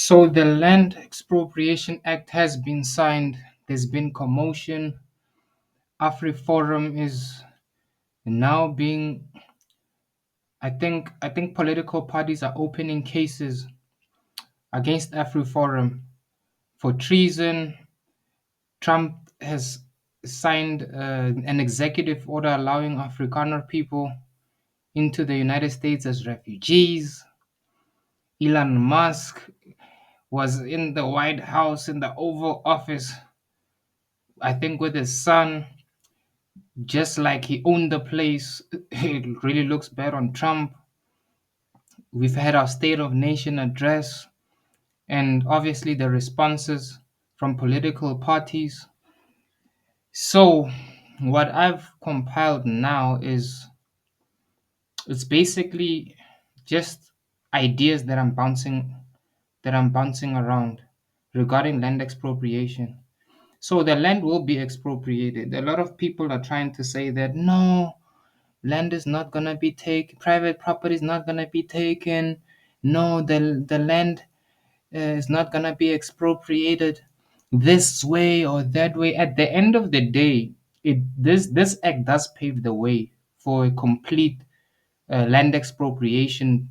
So the Land Expropriation Act has been signed. There's been commotion. AfriForum is now being. I think political parties are opening cases against AfriForum for treason. Trump has signed an executive order allowing Afrikaner people into the United States as refugees. Elon Musk was in the White House in the Oval Office, I think, with his son, just like he owned the place. It really looks bad on Trump. We've had our State of Nation address, and obviously the responses from political parties. So, what I've compiled now is it's basically just ideas that I'm bouncing around regarding land expropriation. So the land will be expropriated. A lot of people are trying to say that no, land is not gonna be taken, private property is not gonna be taken. No, the land is not gonna be expropriated this way or that way. At the end of the day, this act does pave the way for a complete land expropriation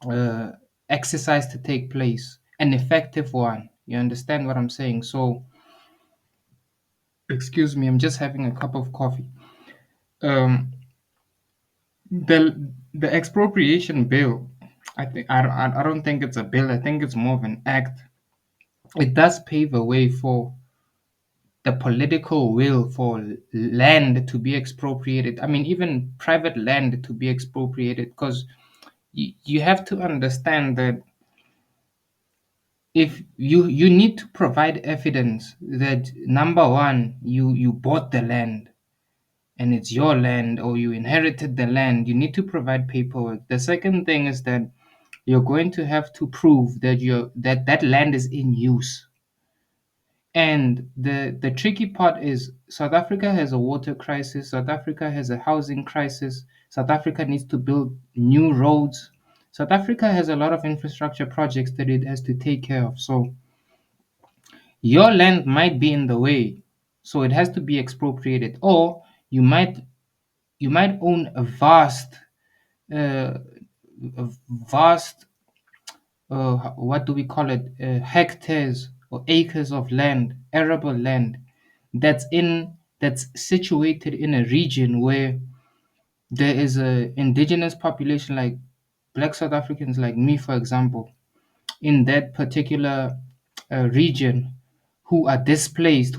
uh, exercise to take place, an effective one. You understand what I'm saying? So, excuse me, I'm just having a cup of coffee. Um, the expropriation bill, I don't think it's a bill. I think it's more of an act. It does pave a way for the political will for land to be expropriated. I mean, even private land to be expropriated, because you have to understand that if you need to provide evidence that number one, you bought the land and it's your land, or you inherited the land. You need to provide paperwork. The second thing is that you're going to have to prove that that land is in use. And the tricky part is South Africa has a water crisis, South Africa has a housing crisis, South Africa needs to build new roads. South Africa has a lot of infrastructure projects that it has to take care of. So your land might be in the way, so it has to be expropriated. Or you might you might own uh, a vast what do we call it, hectares or acres of land, arable land, that's situated in a region where there is a indigenous population, like black South Africans like me, for example, in that particular region, who were displaced,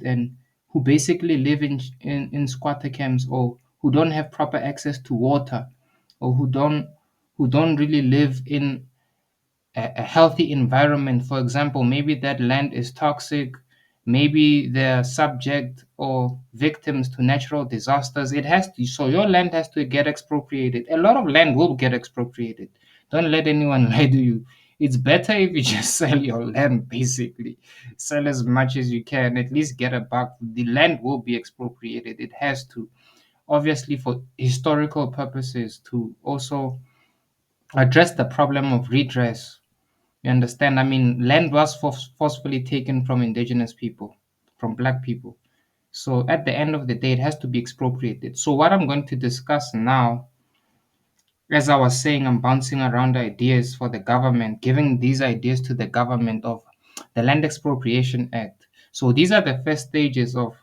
and who basically live in squatter camps, or who don't have proper access to water, or who don't really live in a healthy environment. For example, maybe that land is toxic, maybe they're subject or victims to natural disasters. It has to, so your land has to get expropriated. A lot of land will get expropriated. Don't let anyone lie to you. It's better if you just sell your land, basically. Sell as much as you can, at least get a buck. The land will be expropriated. It has to, obviously, for historical purposes, to also address the problem of redress. You understand? I mean, land was forcefully taken from indigenous people, from black people. So at the end of the day, it has to be expropriated. So what I'm going to discuss now, as I was saying, I'm bouncing around ideas for the government, giving these ideas to the government of the Land Expropriation Act. So these are the first stages of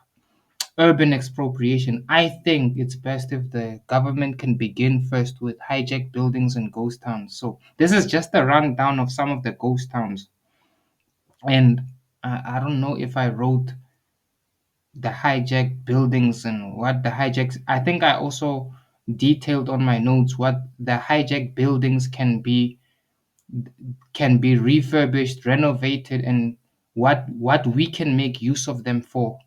urban expropriation. I think it's best if the government can begin first with hijacked buildings and ghost towns. So this is just a rundown of some of the ghost towns. And I don't know if I wrote the hijacked buildings and what the hijacks. I think I also detailed on my notes what the hijacked buildings can be refurbished, renovated, and what we can make use of them for.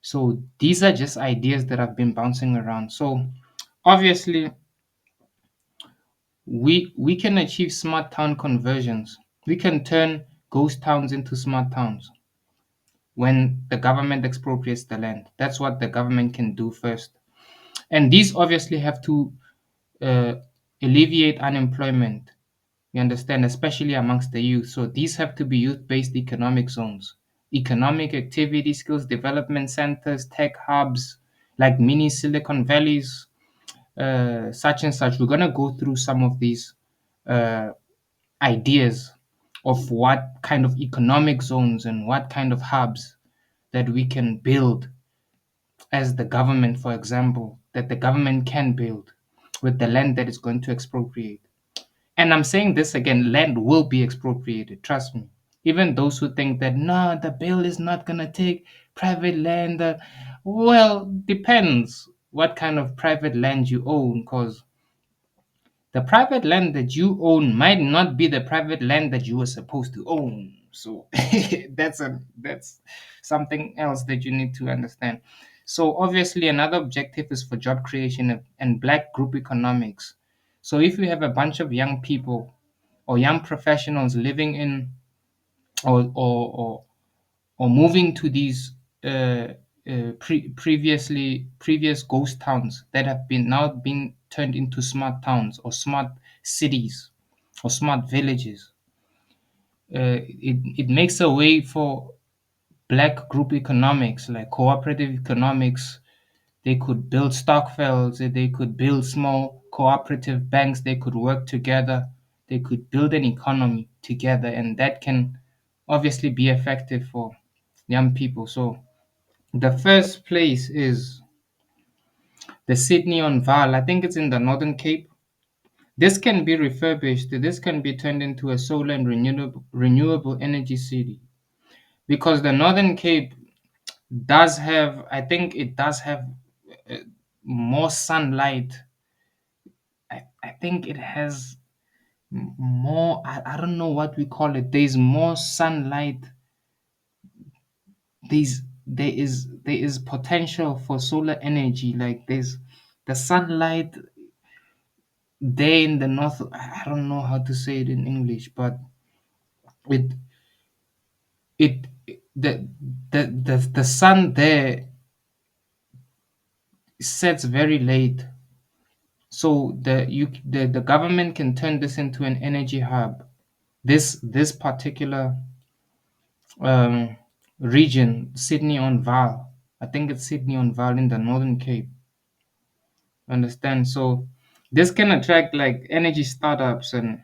So these are just ideas that have been bouncing around. So obviously we can achieve smart town conversions. We can turn ghost towns into smart towns when the government expropriates the land. That's what the government can do first. And these obviously have to uh, alleviate unemployment. You understand, especially amongst the youth. So these have to be youth-based economic zones, economic activity, skills development centers, tech hubs, like mini Silicon Valleys, such and such. We're gonna go through some of these uh, ideas of what kind of economic zones and what kind of hubs that we can build as the government, for example, that the government can build with the land that is going to expropriate. And I'm saying this again, land will be expropriated, trust me. Even those who think that no, the bill is not going to take private land, well, depends what kind of private land you own, because the private land that you own might not be the private land that you were supposed to own. So that's something else that you need to understand. So obviously another objective is for job creation and black group economics. So if you have a bunch of young people or young professionals living in or moving to these previous ghost towns that have been now been turned into smart towns or smart cities or smart villages. It makes a way for black group economics like cooperative economics. They could build stockfields, they could build small cooperative banks, they could work together, they could build an economy together, and that can obviously be effective for young people. So the first place is the Sydney on Val. I think it's in the Northern Cape. This can be refurbished. This can be turned into a solar and renewable energy city because the Northern Cape does have, I think it does have uh, more sunlight. I think it has more, I don't know what we call it. There's more sunlight. There is potential for solar energy. Like there's the sunlight there in the north. I don't know how to say it in English, but it it the the sun there sets very late, so the government can turn this into an energy hub. This particular um, region, Sydney on Val, I think it's Sydney on Val in the Northern Cape. Understand? So this can attract like energy startups and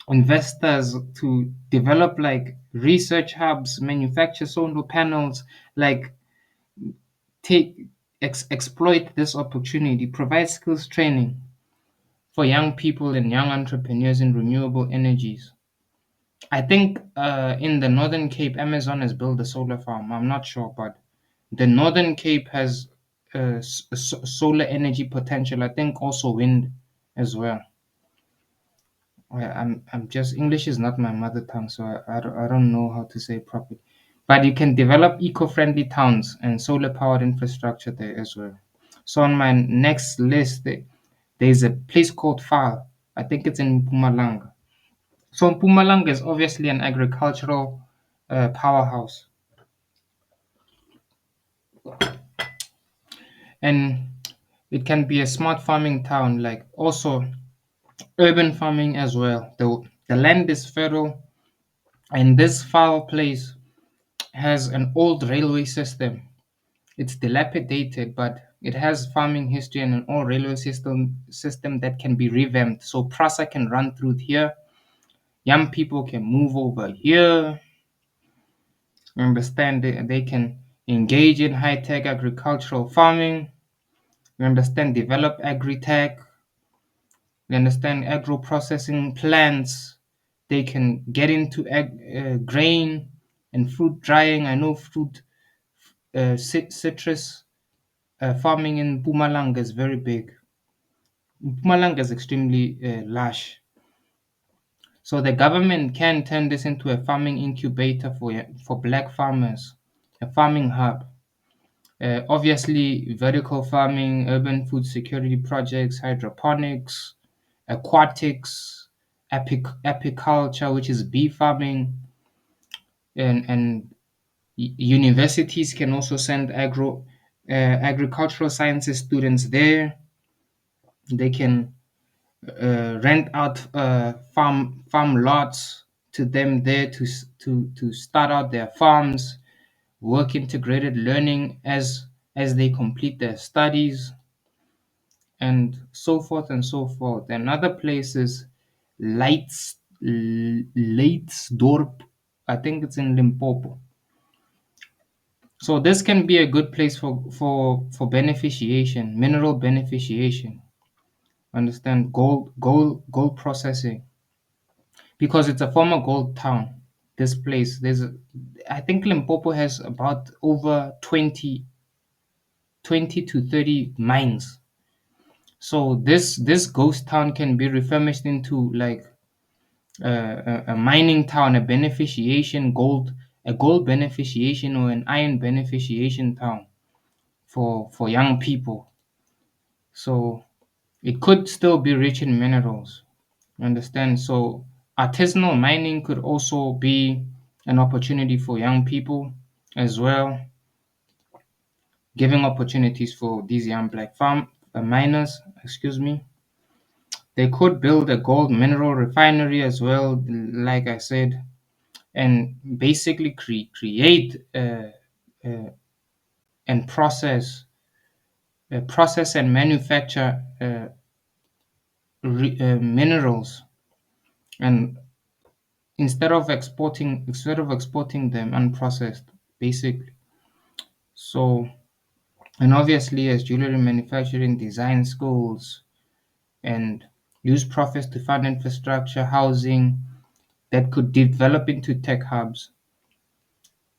investors to develop like research hubs, manufacture solar panels, like take exploit this opportunity, provide skills training for young people and young entrepreneurs in renewable energies. I think in the Northern Cape, Amazon has built a solar farm. I'm not sure, but the Northern Cape has solar energy potential. I think also wind as well. I'm just English is not my mother tongue, so I don't know how to say it properly. But you can develop eco-friendly towns and solar-powered infrastructure there as well. So on my next list, there's a place called Far. I think it's in Mpumalanga. So Mpumalanga is obviously an agricultural powerhouse, and it can be a smart farming town, like also urban farming as well. The land is fertile, and this foul place has an old railway system. It's dilapidated, but it has farming history and an old railway system that can be revamped. So Prasa can run through here. Young people can move over here. Understand they can engage in high-tech agricultural farming. We understand develop agri-tech. We understand agro-processing plants. They can get into grain and fruit drying. I know fruit citrus farming in Pumalanga is very big. Pumalanga is extremely lush. So the government can turn this into a farming incubator for black farmers, a farming hub. Obviously, vertical farming, urban food security projects, hydroponics, aquatics, apiculture, which is bee farming, and universities can also send agricultural sciences students there. They can rent out farm lots to them there to start out their farms, work integrated learning as they complete their studies, and so forth and so forth. Another place is Leitsdorp. I think it's in Limpopo. So this can be a good place for beneficiation, mineral beneficiation. Understand, gold processing, because it's a former gold town. This place, I think Limpopo has about over 20 to 30 mines. So this ghost town can be refurbished into like a mining town, a gold beneficiation or an iron beneficiation town for young people. So it could still be rich in minerals. Understand? So artisanal mining could also be an opportunity for young people as well, giving opportunities for these young black farm miners. Excuse me. They could build a gold mineral refinery as well, like I said, and basically create uh, and process and manufacture minerals, and instead of exporting them unprocessed, basically. So, and obviously, as jewelry manufacturing design schools and use profits to fund infrastructure, housing that could develop into tech hubs.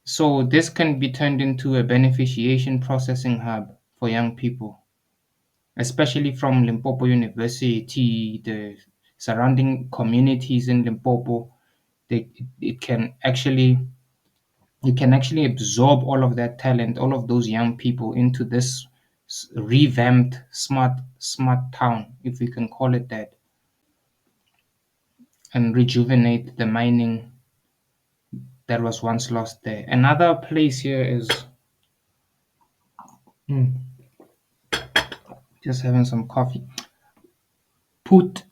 So this can be turned into a beneficiation processing hub for young people, especially from Limpopo University, the surrounding communities in Limpopo. They, it can actually you can actually absorb all of that talent, all of those young people into this revamped smart town, if we can call it that, and rejuvenate the mining that was once lost there. Another place here is just having some coffee. Put,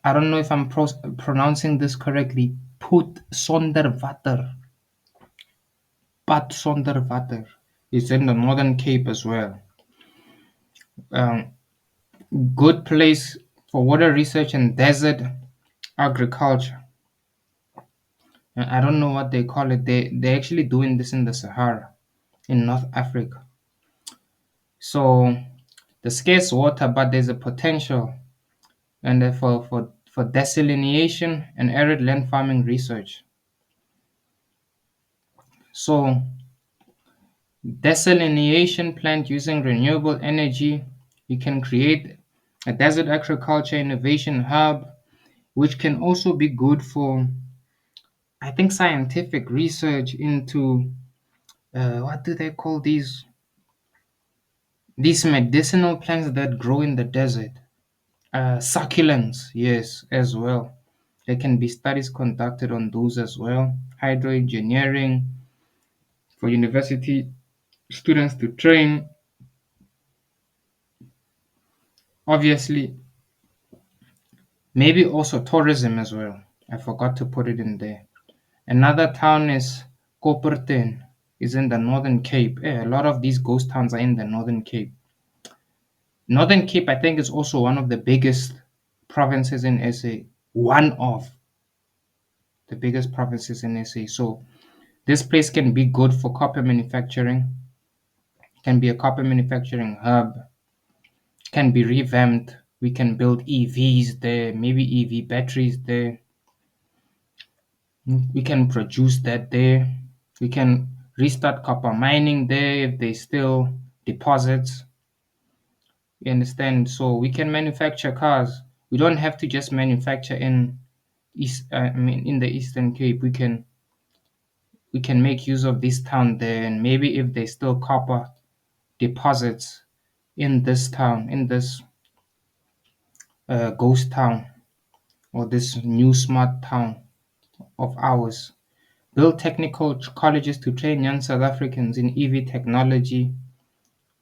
I don't know if I'm pronouncing this correctly. Put Sonderwater. Put Sonderwater. It's in the Northern Cape as well. Um, Good place for water research and desert agriculture. And I don't know what they call it. They're actually doing this in the Sahara, in North Africa. So the scarce water, but there's a potential, and for desalination and arid land farming research. So desalination plant using renewable energy, you can create a desert agriculture innovation hub, which can also be good for, I think, scientific research into what do they call these medicinal plants that grow in the desert? Succulents, yes, as well. There can be studies conducted on those as well. Hydroengineering for university students to train. Obviously, maybe also tourism as well. I forgot to put it in there. Another town is Copperton, is in the Northern Cape. A lot of these ghost towns are in the Northern Cape. Northern Cape, I think, is also one of the biggest provinces in SA. One of the biggest provinces in SA. So this place can be good for copper manufacturing, can be a copper manufacturing hub, can be revamped. We can build EVs there, maybe EV batteries there. We can produce that there. We can restart copper mining there if there's still deposits. You understand? So we can manufacture cars. We don't have to just manufacture in in the Eastern Cape. We can make use of this town there, and maybe if there's still copper deposits in this town, in this ghost town, or this new smart town of ours. Build technical colleges to train young South Africans in EV technology.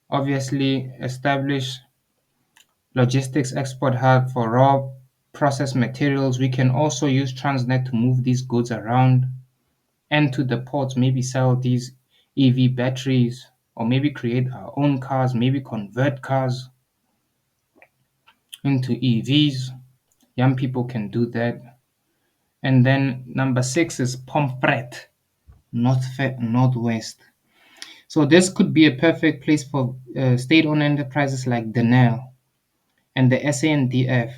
Obviously, establish logistics export hub for raw process materials. We can also use Transnet to move these goods around and to the ports, maybe sell these EV batteries, or maybe create our own cars, maybe convert cars into EVs. Young people can do that. And then number 6 is Pomfret, Northwest. So this could be a perfect place for state-owned enterprises like Denel and the SANDF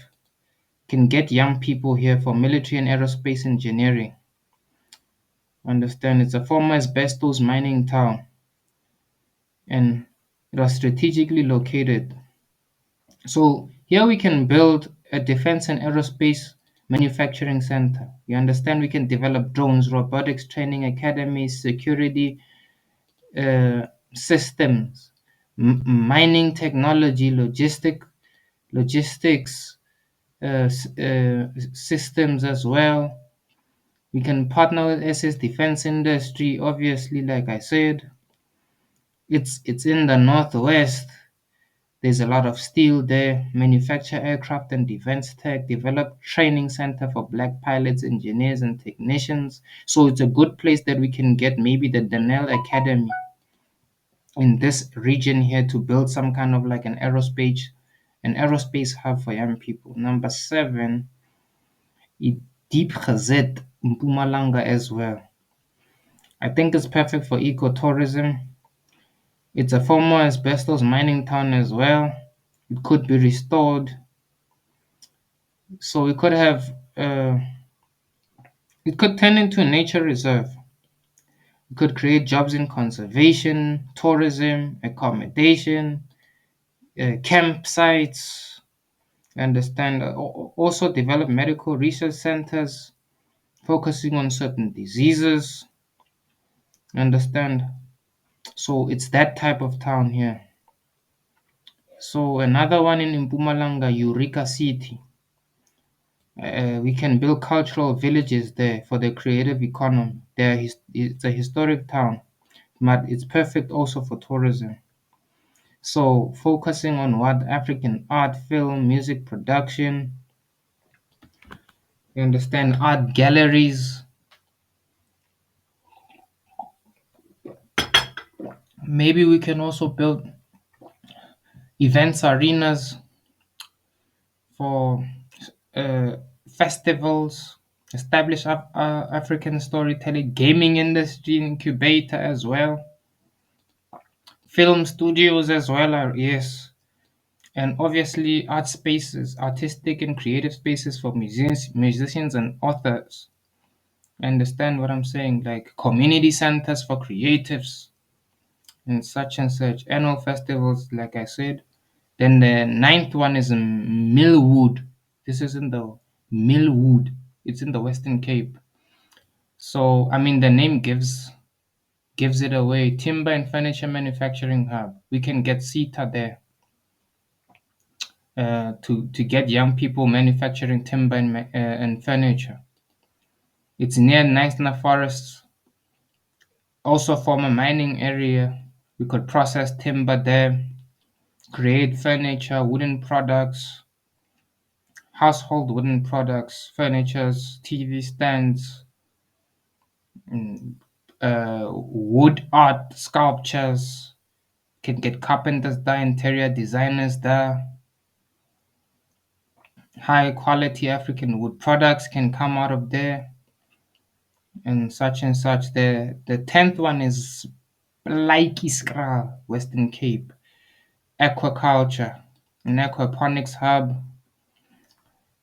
can get young people here for military and aerospace engineering. Understand, it's a former asbestos mining town and it was strategically located. So here we can build a defense and aerospace manufacturing center. You understand, we can develop drones, robotics training academies, security systems, mining technology, logistics systems as well. We can partner with SS defense industry, obviously, like I said. It's in the northwest. There's a lot of steel there. Manufacture aircraft and defense tech. Develop training center for black pilots, engineers, and technicians. So it's a good place that we can get maybe the Denel Academy in this region here to build some kind of like an aerospace hub for young people. Number 7, Deep Gazette, Mpumalanga as well. I think it's perfect for ecotourism. It's a former asbestos mining town as well. It could be restored. So we could have, it could turn into a nature reserve. We could create jobs in conservation, tourism, accommodation, campsites. Understand? Also develop medical research centers focusing on certain diseases. Understand? So it's that type of town here. So another one in Mpumalanga, Eureka City. We can build cultural villages there for the creative economy. It's a historic town, but it's perfect also for tourism. So focusing on what African art, film, music production, you understand, art galleries. Maybe we can also build events arenas for uh, festivals, establish African storytelling, gaming industry incubator as well, film studios as well are yes, and obviously art spaces, artistic and creative spaces for musicians and authors. Understand what I'm saying? Like community centers for creatives and such annual festivals, like I said. Then the ninth one is in Millwood. This is in the Millwood. It's in the Western Cape. So I mean the name gives it away. Timber and furniture manufacturing hub. We can get CETA there to get young people manufacturing timber and furniture. It's near National Forests, also former mining area. We could process timber there, create furniture, wooden products, household wooden products, furnitures, TV stands, mm, wood art, sculptures. Can get carpenters there, interior designers there. High quality African wood products can come out of there, and such. The 10th one is Like Iskra, Western Cape. Aquaculture, an aquaponics hub.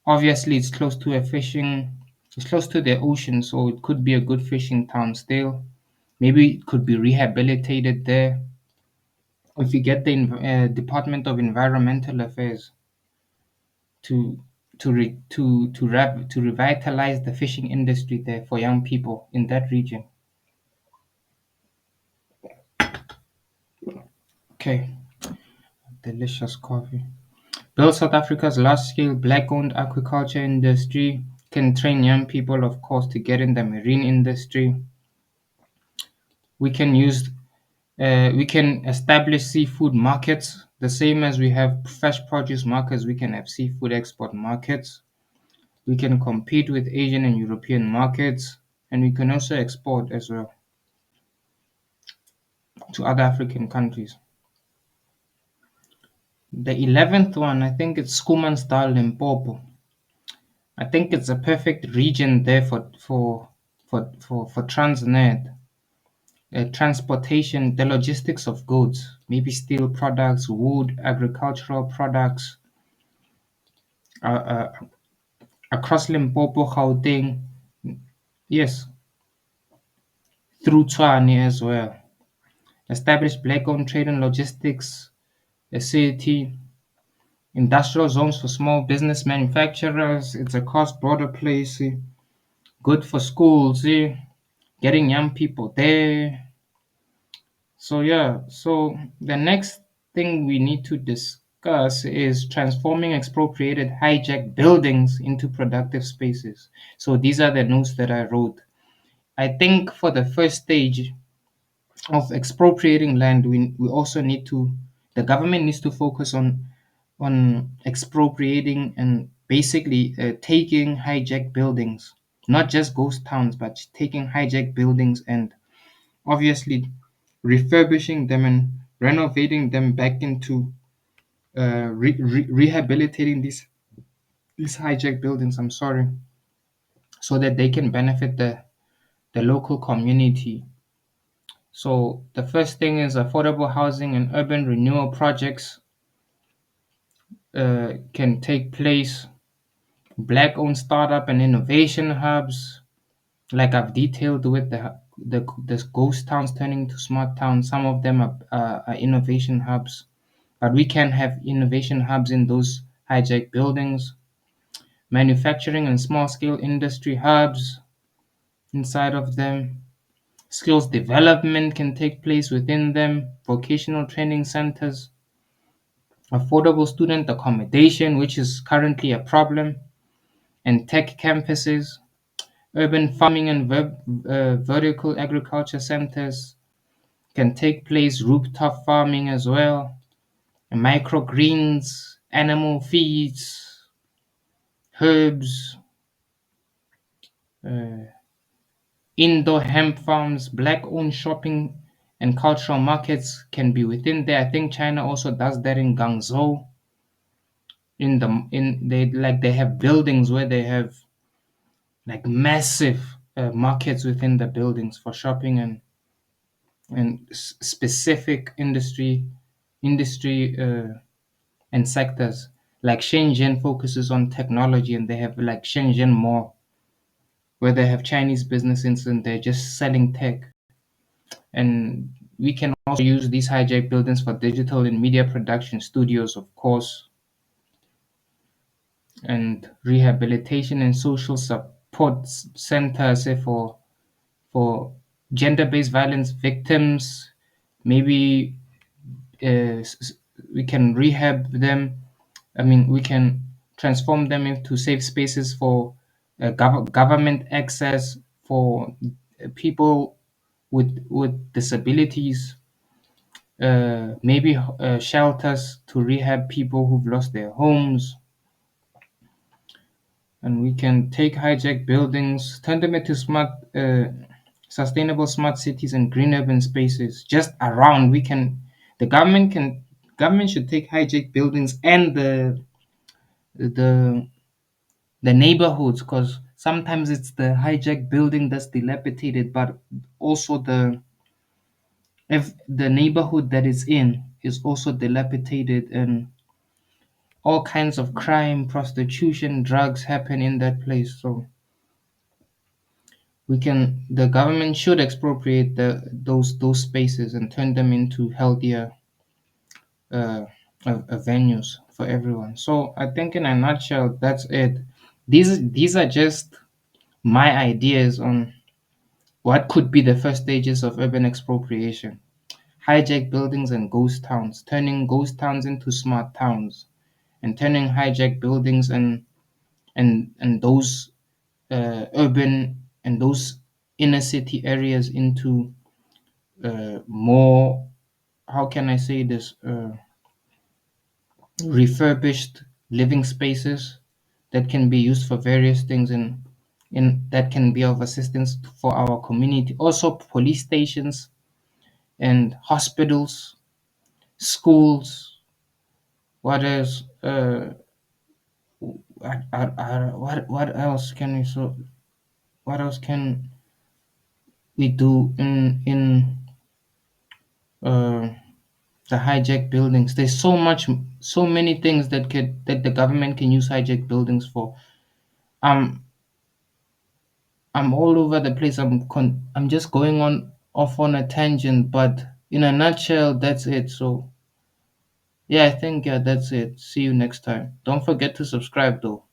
Obviously, it's close to the ocean, so it could be a good fishing town still. Maybe it could be rehabilitated there. If you get the Department of Environmental Affairs to to revitalize the fishing industry there for young people in that region. Okay, delicious coffee. Build South Africa's large-scale black-owned aquaculture industry. Can train young people, of course, to get in the marine industry. We can use we can establish seafood markets the same as we have fresh produce markets. We can have seafood export markets. We can compete with Asian and European markets, and we can also export as well to other African countries. The 11th one, I think it's Schoemansdal, Limpopo. I think it's a perfect region there for Transnet, transportation, the logistics of goods, maybe steel products, wood, agricultural products, uh, uh, across Limpopo, Gauteng, yes, through Tshwane as well. Establish black-owned trade and logistics, a city, industrial zones for small business manufacturers. It's a cross-border place, good for schools, getting young people there. So yeah, so the next thing we need to discuss is transforming expropriated hijacked buildings into productive spaces. So these are the notes that I wrote. I think for the first stage of expropriating land, we also need to the government needs to focus on expropriating and basically taking hijacked buildings, not just ghost towns, but taking hijacked buildings and obviously refurbishing them and renovating them back into rehabilitating these hijacked buildings. I'm sorry, so that they can benefit the local community. So the first thing is affordable housing and urban renewal projects can take place. Black-owned startup and innovation hubs, like I've detailed with the ghost towns turning to smart towns. Some of them are innovation hubs, but we can have innovation hubs in those hijacked buildings. Manufacturing and small-scale industry hubs inside of them. Skills development can take place within them. Vocational training centers. Affordable student accommodation, which is currently a problem. And tech campuses. Urban farming and vertical agriculture centers can take place. Rooftop farming as well. And microgreens, animal feeds, herbs, uh, indoor hemp farms, black-owned shopping and cultural markets can be within there. I think China also does that in Guangzhou. They have buildings where they have like massive markets within the buildings for shopping and specific industry and sectors. Like Shenzhen focuses on technology, and they have like Shenzhen Mall where they have Chinese businesses and they're just selling tech. And we can also use these hijacked buildings for digital and media production studios, of course, and rehabilitation and social support centers for gender-based violence victims. Maybe we can rehab them. I mean, we can transform them into safe spaces for government access for people with disabilities, maybe shelters to rehab people who've lost their homes. And we can take hijacked buildings, turn them into sustainable smart cities and green urban spaces just around. The government should take hijacked buildings and the the neighborhoods, because sometimes it's the hijacked building that's dilapidated, but also if the neighborhood that it's in is also dilapidated and all kinds of crime, prostitution, drugs happen in that place. So the government should expropriate those spaces and turn them into healthier uh, venues for everyone. So I think in a nutshell, that's it. These are just my ideas on what could be the first stages of urban expropriation. Hijack buildings and ghost towns, turning ghost towns into smart towns, and turning hijacked buildings and those urban and those inner city areas into more, how can I say this, refurbished living spaces that can be used for various things, in that can be of assistance for our community. Also, police stations and hospitals, schools. What else? What else can we so? What else can we do in uh, the hijacked buildings? There's so many things that the government can use hijacked buildings for. Um, I'm all over the place. I'm just going on off on a tangent, but in a nutshell, that's it. So yeah, I think, yeah, that's it. See you next time. Don't forget to subscribe though.